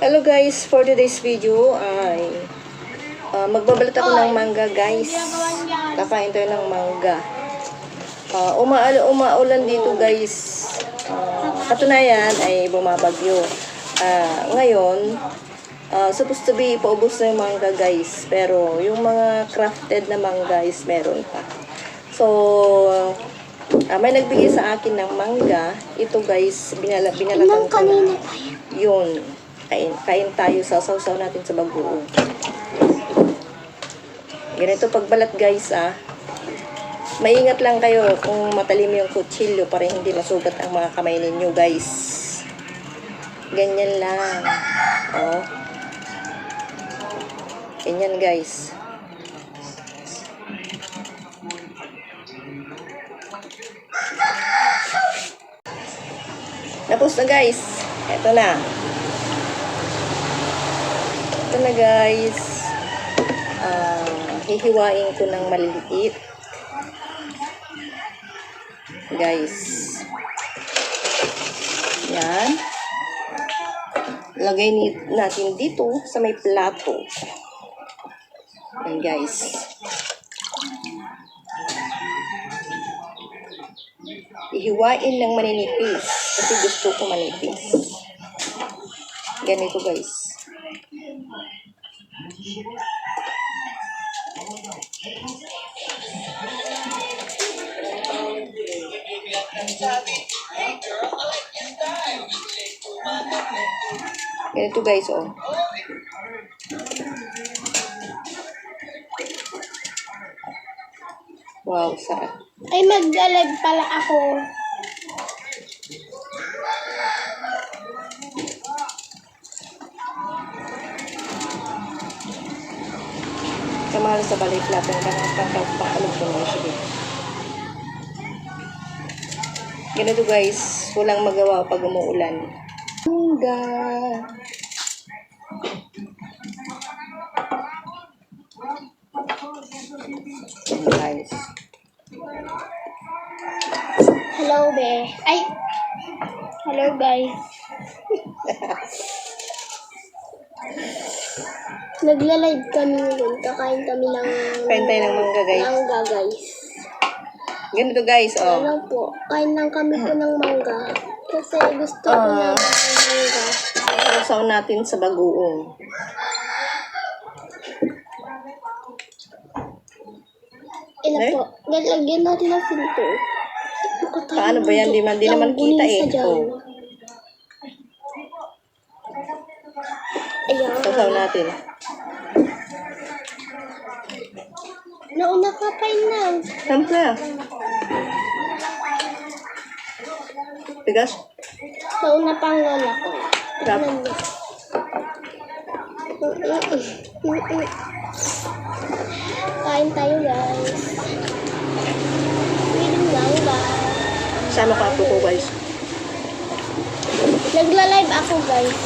Hello guys, for today's video ay magbabalat ako ng mangga guys. Kakain tayo ng mangga. Umaulan dito guys. Katunayan ay bumabagyo. Ngayon, supposed to be paubos na yung mangga guys. Pero yung mga crafted na mangga is meron pa. So, may nagbigay sa akin ng mangga. Ito guys, binalatan ko na. Yun. Kain tayo, sasaw-saw natin sa bagoong. Ganito pagbalat guys Maingat lang kayo kung matalim yung kutsilyo para hindi masugat ang mga kamay ninyo guys. Ganyan lang. Ganyan guys. Tapos na guys. Ito na. Ito na guys. Hihiwain ko ng maliliit. Guys. Yan. Lagay natin dito sa may plato. Yan guys. Hihiwain ng maninipis. Kasi gusto ko manipis. Ganito guys. Ganito guys, Wow, sarap. Ay, mag-live pala ako. Kamahal sa balik natin pangkalog ko na sige. Ganito guys, walang magawa pag umuulan. Mangga. Guys. Hello, be. Ay. Hello, guys. Nagla-live kami ngayon. Kakain kami ng... Kain tayo ng mangga guys. Mangga, guys. Ganito guys, Ano po, kain lang kami po ng mangga. Kasi gusto ko ng mangga. Sausaw natin sa bagoong. Ina po, nalagyan natin ng filter. Paano ba yan? Di naman kita Ayan. Sausaw natin. Nauna ka pa na. Siyempre. Tigas? Nauna pa ang lola ko. Sarap. Kain tayo guys. Feeling lang guys. Sama ka po guys. Nagla-live ako guys.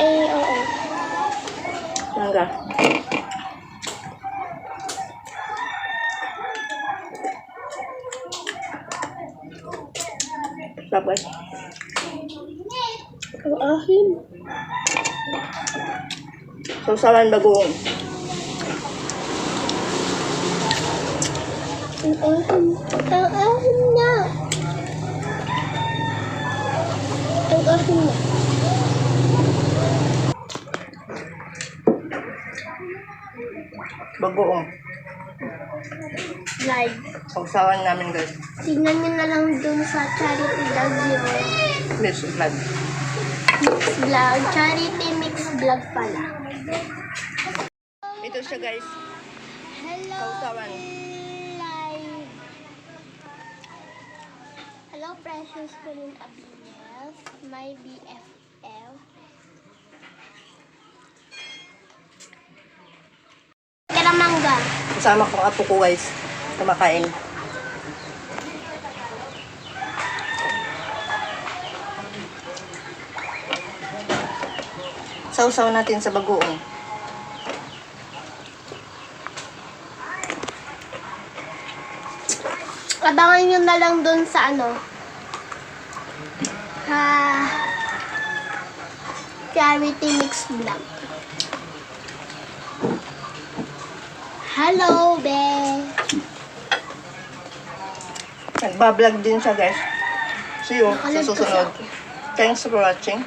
Oo. Mangga. Sarap guys. Ang ahim. Sausawan bagoong. Ang ahim. Ang ahim na. Ang ahim na. Bagoong. Live. Sausawan namin guys. Tingnan nyo na lang dun sa charity vlog yun. Please, vlog. Mix vlog. Charity mix vlog pala. Ito siya guys. Hello. Sausawan. Live. Hello, Precious Colin Abilias. My BFF. Tara mangga. Kasama ko apo ko guys. Kumakain. Sausaw natin sa bagoong. Abangan nyo na lang dun sa Charity Mix Vlog. Hello, be. Nagbablog din siya, guys. See you sa Nakalagpas susunod. Thanks for watching.